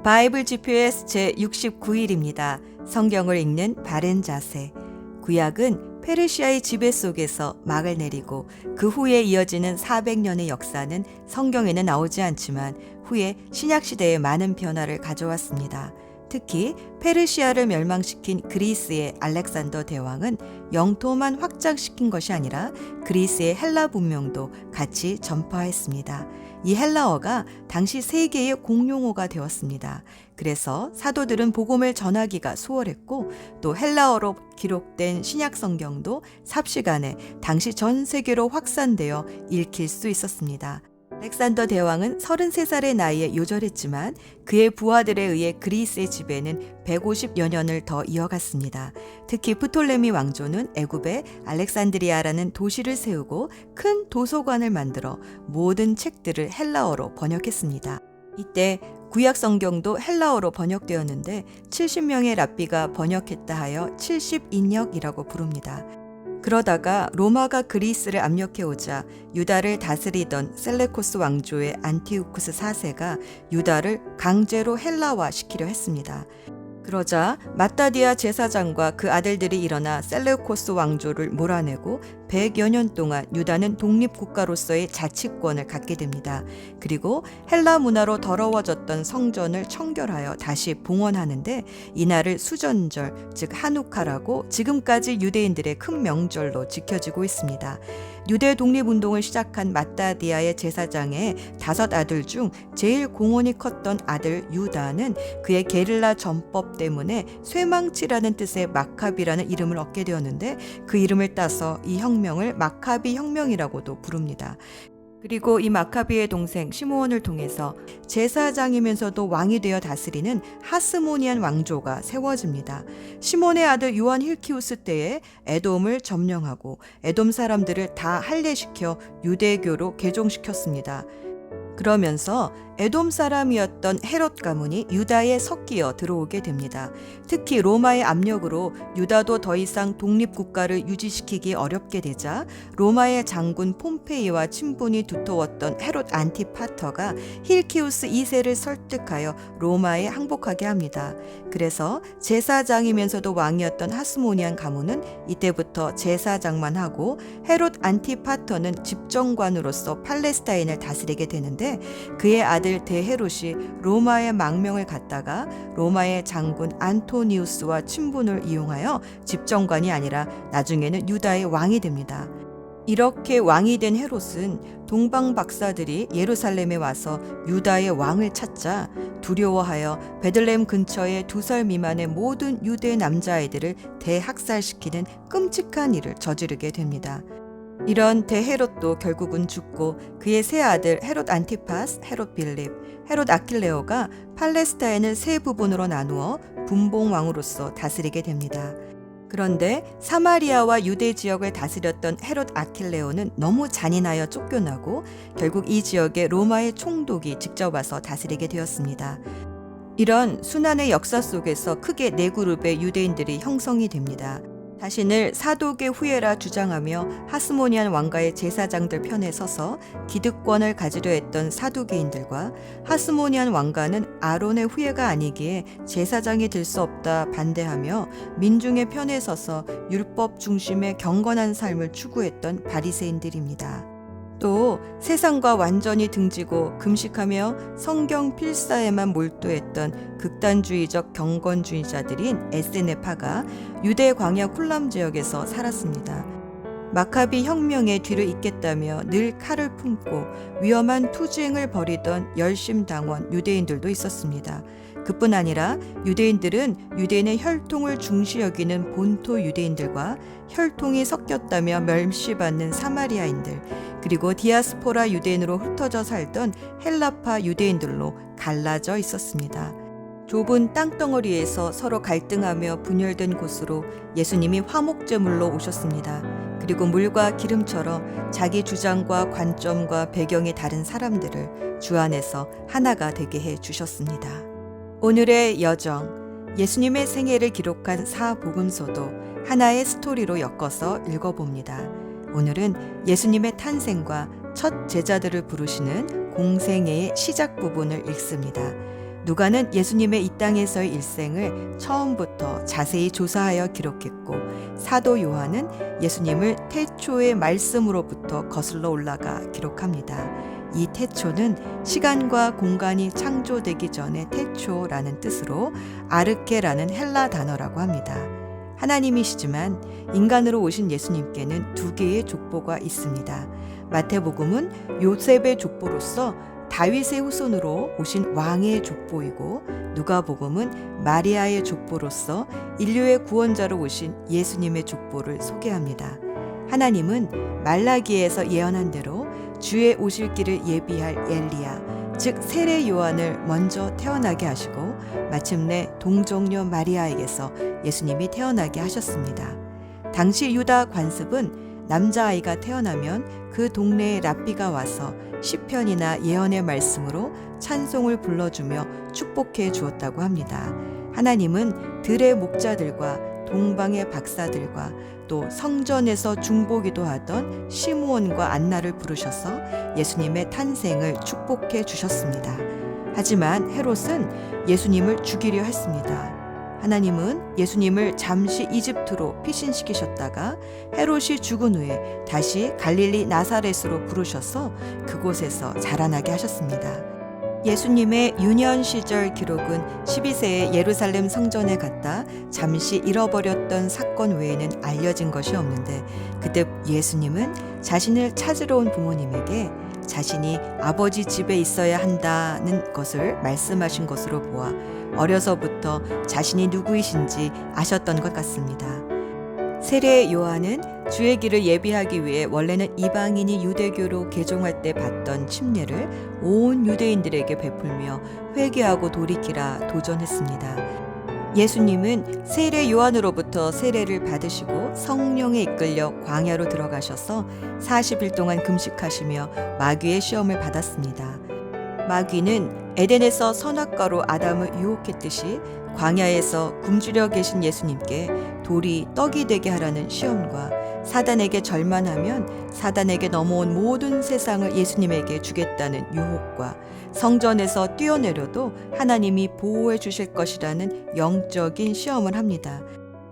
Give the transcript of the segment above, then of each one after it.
바이블 GPS 제69일입니다. 성경을 읽는 바른 자세. 구약은 페르시아의 지배 속에서 막을 내리고 그 후에 이어지는 400년의 역사는 성경에는 나오지 않지만 후에 신약시대에 많은 변화를 가져왔습니다. 특히 페르시아를 멸망시킨 그리스의 알렉산더 대왕은 영토만 확장시킨 것이 아니라 그리스의 헬라 문명도 같이 전파했습니다. 이 헬라어가 당시 세계의 공용어가 되었습니다. 그래서 사도들은 복음을 전하기가 수월했고 또 헬라어로 기록된 신약 성경도 삽시간에 당시 전 세계로 확산되어 읽힐 수 있었습니다. 알렉산더 대왕은 33살의 나이에 요절했지만 그의 부하들에 의해 그리스의 지배는 150여 년을 더 이어갔습니다. 특히 프톨레미 왕조는 애굽에 알렉산드리아라는 도시를 세우고 큰 도서관을 만들어 모든 책들을 헬라어로 번역했습니다. 이때 구약 성경도 헬라어로 번역되었는데 70명의 랍비가 번역했다 하여 70인역이라고 부릅니다. 그러다가 로마가 그리스를 압력해오자 유다를 다스리던 셀레코스 왕조의 안티우쿠스 4세가 유다를 강제로 헬라화 시키려 했습니다. 그러자 마따디아 제사장과 그 아들들이 일어나 셀레코스 왕조를 몰아내고 100여 년 동안 유다는 독립국가로서의 자치권을 갖게 됩니다. 그리고 헬라 문화로 더러워졌던 성전을 청결하여 다시 봉헌하는데 이날을 수전절, 즉 하누카라고 지금까지 유대인들의 큰 명절로 지켜지고 있습니다. 유대 독립운동을 시작한 마따디아의 제사장의 5 아들 중 제일 공헌이 컸던 아들 유다는 그의 게릴라 전법 때문에 쇠망치라는 뜻의 마카비라는 이름을 얻게 되었는데 그 이름을 따서 이 혁명을 마카비 혁명이라고도 부릅니다. 그리고 이 마카비의 동생 시므온을 통해서 제사장이면서도 왕이 되어 다스리는 하스모니안 왕조가 세워집니다. 시몬의 아들 요한 힐키우스 때에 에돔을 점령하고 에돔 사람들을 다 할례시켜 유대교로 개종시켰습니다. 그러면서 에돔 사람이었던 헤롯 가문이 유다에 섞여 들어오게 됩니다. 특히 로마의 압력으로 유다도 더 이상 독립국가를 유지시키기 어렵게 되자 로마의 장군 폼페이와 친분이 두터웠던 헤롯 안티파터가 힐키우스 2세를 설득하여 로마에 항복하게 합니다. 그래서 제사장이면서도 왕이었던 하스모니안 가문은 이때부터 제사장만 하고 헤롯 안티파터는 집정관으로서 팔레스타인을 다스리게 되는데 그의 아들 대헤롯이 로마의 망명을 갖다가 로마의 장군 안토니우스와 친분을 이용하여 집정관이 아니라 나중에는 유다의 왕이 됩니다. 이렇게 왕이 된 헤롯은 동방 박사들이 예루살렘에 와서 유다의 왕을 찾자 두려워하여 베들레헴 근처의 2살 미만의 모든 유대 남자아이들을 대학살시키는 끔찍한 일을 저지르게 됩니다. 이런 대헤롯도 결국은 죽고 그의 세 아들 헤롯 안티파스, 헤롯 빌립, 헤롯 아킬레오가 팔레스타인을 세 부분으로 나누어 분봉왕으로서 다스리게 됩니다. 그런데 사마리아와 유대 지역을 다스렸던 헤롯 아킬레오는 너무 잔인하여 쫓겨나고 결국 이 지역에 로마의 총독이 직접 와서 다스리게 되었습니다. 이런 순환의 역사 속에서 크게 4그룹의 유대인들이 형성이 됩니다. 자신을 사독의 후예라 주장하며 하스모니안 왕가의 제사장들 편에 서서 기득권을 가지려 했던 사두개인들과 하스모니안 왕가는 아론의 후예가 아니기에 제사장이 될 수 없다 반대하며 민중의 편에 서서 율법 중심의 경건한 삶을 추구했던 바리새인들입니다. 또 세상과 완전히 등지고 금식하며 성경 필사에만 몰두했던 극단주의적 경건주의자들인 에스네파가 유대 광야 쿨람 지역에서 살았습니다. 마카비 혁명의 뒤를 잇겠다며 늘 칼을 품고 위험한 투쟁을 벌이던 열심당원 유대인들도 있었습니다. 그뿐 아니라 유대인들은 유대인의 혈통을 중시 여기는 본토 유대인들과 혈통이 섞였다며 멸시받는 사마리아인들, 그리고 디아스포라 유대인으로 흩어져 살던 헬라파 유대인들로 갈라져 있었습니다. 좁은 땅덩어리에서 서로 갈등하며 분열된 곳으로 예수님이 화목제물로 오셨습니다. 그리고 물과 기름처럼 자기 주장과 관점과 배경이 다른 사람들을 주 안에서 하나가 되게 해 주셨습니다. 오늘의 여정, 예수님의 생애를 기록한 사복음서도 하나의 스토리로 엮어서 읽어봅니다. 오늘은 예수님의 탄생과 첫 제자들을 부르시는 공생애의 시작 부분을 읽습니다. 누가는 예수님의 이 땅에서의 일생을 처음부터 자세히 조사하여 기록했고, 사도 요한은 예수님을 태초의 말씀으로부터 거슬러 올라가 기록합니다. 이 태초는 시간과 공간이 창조되기 전의 태초라는 뜻으로 아르케라는 헬라 단어라고 합니다. 하나님이시지만 인간으로 오신 예수님께는 두 개의 족보가 있습니다. 마태복음은 요셉의 족보로서 다윗의 후손으로 오신 왕의 족보이고, 누가복음은 마리아의 족보로서 인류의 구원자로 오신 예수님의 족보를 소개합니다. 하나님은 말라기에서 예언한 대로 주의 오실 길을 예비할 엘리야, 즉 세례 요한을 먼저 태어나게 하시고 마침내 동정녀 마리아에게서 예수님이 태어나게 하셨습니다. 당시 유다 관습은 남자아이가 태어나면 그 동네에 랍비가 와서 시편이나 예언의 말씀으로 찬송을 불러주며 축복해 주었다고 합니다. 하나님은 들의 목자들과 동방의 박사들과 또 성전에서 중보기도 하던 시므온과 안나를 부르셔서 예수님의 탄생을 축복해 주셨습니다. 하지만 헤롯은 예수님을 죽이려 했습니다. 하나님은 예수님을 잠시 이집트로 피신시키셨다가 헤롯이 죽은 후에 다시 갈릴리 나사렛으로 부르셔서 그곳에서 자라나게 하셨습니다. 예수님의 유년 시절 기록은 12세에 예루살렘 성전에 갔다 잠시 잃어버렸던 사건 외에는 알려진 것이 없는데, 그때 예수님은 자신을 찾으러 온 부모님에게 자신이 아버지 집에 있어야 한다는 것을 말씀하신 것으로 보아 어려서부터 자신이 누구이신지 아셨던 것 같습니다. 세례 요한은 주의 길을 예비하기 위해 원래는 이방인이 유대교로 개종할 때 받던 침례를 온 유대인들에게 베풀며 회개하고 돌이키라 도전했습니다. 예수님은 세례 요한으로부터 세례를 받으시고 성령에 이끌려 광야로 들어가셔서 40일 동안 금식하시며 마귀의 시험을 받았습니다. 마귀는 에덴에서 선악과로 아담을 유혹했듯이 광야에서 굶주려 계신 예수님께 돌이 떡이 되게 하라는 시험과 사단에게 절만하면 사단에게 넘어온 모든 세상을 예수님에게 주겠다는 유혹과 성전에서 뛰어내려도 하나님이 보호해 주실 것이라는 영적인 시험을 합니다.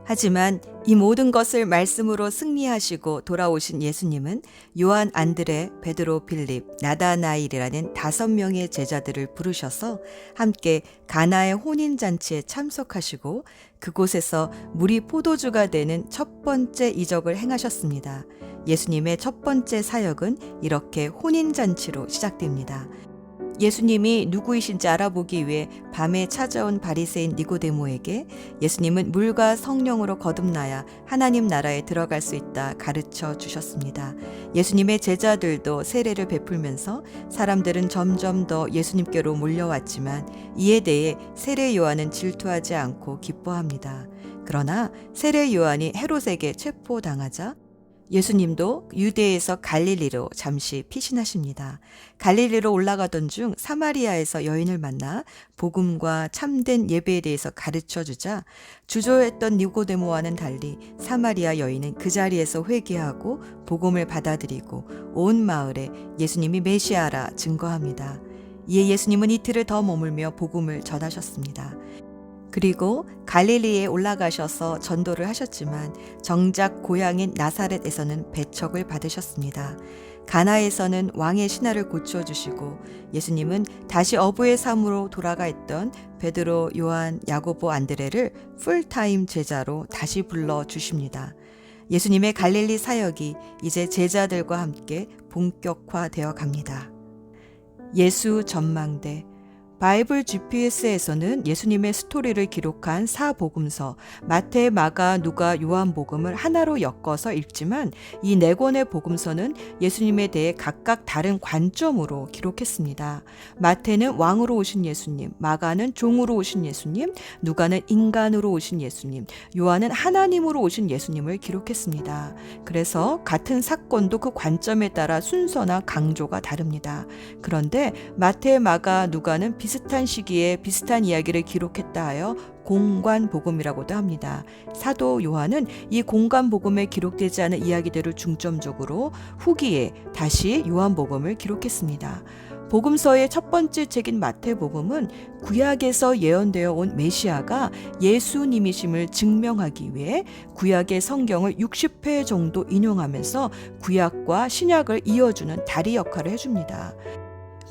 하지만 이 모든 것을 말씀으로 승리하시고 돌아오신 예수님은 요한, 안드레, 베드로, 빌립, 나다나일이라는 5명의 제자들을 부르셔서 함께 가나의 혼인잔치에 참석하시고 그곳에서 물이 포도주가 되는 첫 번째 이적을 행하셨습니다. 예수님의 첫 번째 사역은 이렇게 혼인잔치로 시작됩니다. 예수님이 누구이신지 알아보기 위해 밤에 찾아온 바리새인 니고데모에게 예수님은 물과 성령으로 거듭나야 하나님 나라에 들어갈 수 있다 가르쳐 주셨습니다. 예수님의 제자들도 세례를 베풀면서 사람들은 점점 더 예수님께로 몰려왔지만 이에 대해 세례 요한은 질투하지 않고 기뻐합니다. 그러나 세례 요한이 헤롯에게 체포당하자 예수님도 유대에서 갈릴리로 잠시 피신하십니다. 갈릴리로 올라가던 중 사마리아에서 여인을 만나 복음과 참된 예배에 대해서 가르쳐 주자 주저했던 니고데모와는 달리 사마리아 여인은 그 자리에서 회개하고 복음을 받아들이고 온 마을에 예수님이 메시아라 증거합니다. 이에 예수님은 이틀을 더 머물며 복음을 전하셨습니다. 그리고 갈릴리에 올라가셔서 전도를 하셨지만 정작 고향인 나사렛에서는 배척을 받으셨습니다. 가나에서는 왕의 신하를 고쳐주시고 예수님은 다시 어부의 삶으로 돌아가 있던 베드로, 요한, 야고보, 안드레를 풀타임 제자로 다시 불러주십니다. 예수님의 갈릴리 사역이 이제 제자들과 함께 본격화되어 갑니다. 예수 전망대 바이블 GPS에서는 예수님의 스토리를 기록한 사복음서 마태, 마가, 누가, 요한복음을 하나로 엮어서 읽지만 이 4권의 복음서는 예수님에 대해 각각 다른 관점으로 기록했습니다. 마태는 왕으로 오신 예수님, 마가는 종으로 오신 예수님, 누가는 인간으로 오신 예수님, 요한은 하나님으로 오신 예수님을 기록했습니다. 그래서 같은 사건도 그 관점에 따라 순서나 강조가 다릅니다. 그런데 마태, 마가, 누가는 비슷한 시기에 비슷한 이야기를 기록했다 하여 공관복음이라고도 합니다. 사도 요한은 이 공관복음에 기록되지 않은 이야기들을 중점적으로 후기에 다시 요한복음을 기록했습니다. 복음서의 첫 번째 책인 마태복음은 구약에서 예언되어 온 메시아가 예수님이심을 증명하기 위해 구약의 성경을 60회 정도 인용하면서 구약과 신약을 이어주는 다리 역할을 해줍니다.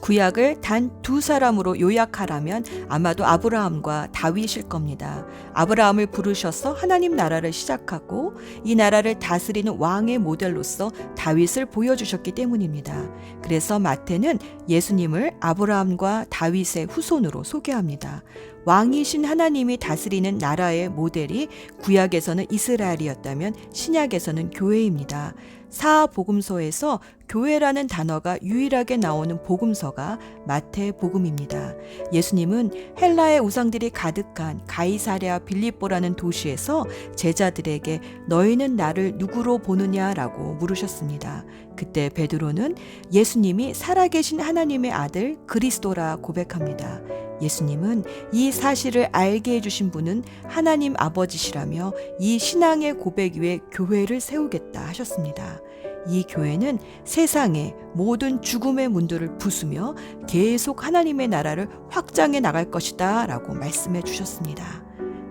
구약을 단 두 사람으로 요약하라면 아마도 아브라함과 다윗일 겁니다. 아브라함을 부르셔서 하나님 나라를 시작하고 이 나라를 다스리는 왕의 모델로서 다윗을 보여주셨기 때문입니다. 그래서 마태는 예수님을 아브라함과 다윗의 후손으로 소개합니다. 왕이신 하나님이 다스리는 나라의 모델이 구약에서는 이스라엘이었다면 신약에서는 교회입니다. 사복음서에서 교회라는 단어가 유일하게 나오는 복음서가 마태복음입니다. 예수님은 헬라의 우상들이 가득한 가이사랴 빌립보라는 도시에서 제자들에게 너희는 나를 누구로 보느냐라고 물으셨습니다. 그때 베드로는 예수님이 살아계신 하나님의 아들 그리스도라 고백합니다. 예수님은 이 사실을 알게 해주신 분은 하나님 아버지시라며 이 신앙의 고백 위에 교회를 세우겠다 하셨습니다. 이 교회는 세상의 모든 죽음의 문들을 부수며 계속 하나님의 나라를 확장해 나갈 것이다 라고 말씀해 주셨습니다.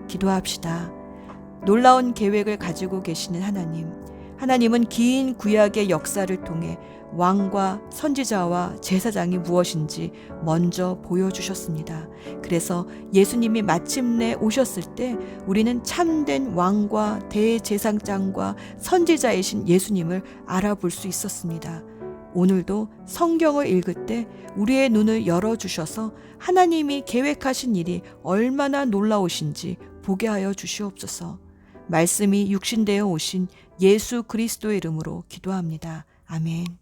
기도합시다. 놀라운 계획을 가지고 계시는 하나님은 긴 구약의 역사를 통해 왕과 선지자와 제사장이 무엇인지 먼저 보여주셨습니다. 그래서 예수님이 마침내 오셨을 때 우리는 참된 왕과 대제사장과 선지자이신 예수님을 알아볼 수 있었습니다. 오늘도 성경을 읽을 때 우리의 눈을 열어주셔서 하나님이 계획하신 일이 얼마나 놀라우신지 보게 하여 주시옵소서. 말씀이 육신되어 오신 예수 그리스도의 이름으로 기도합니다. 아멘.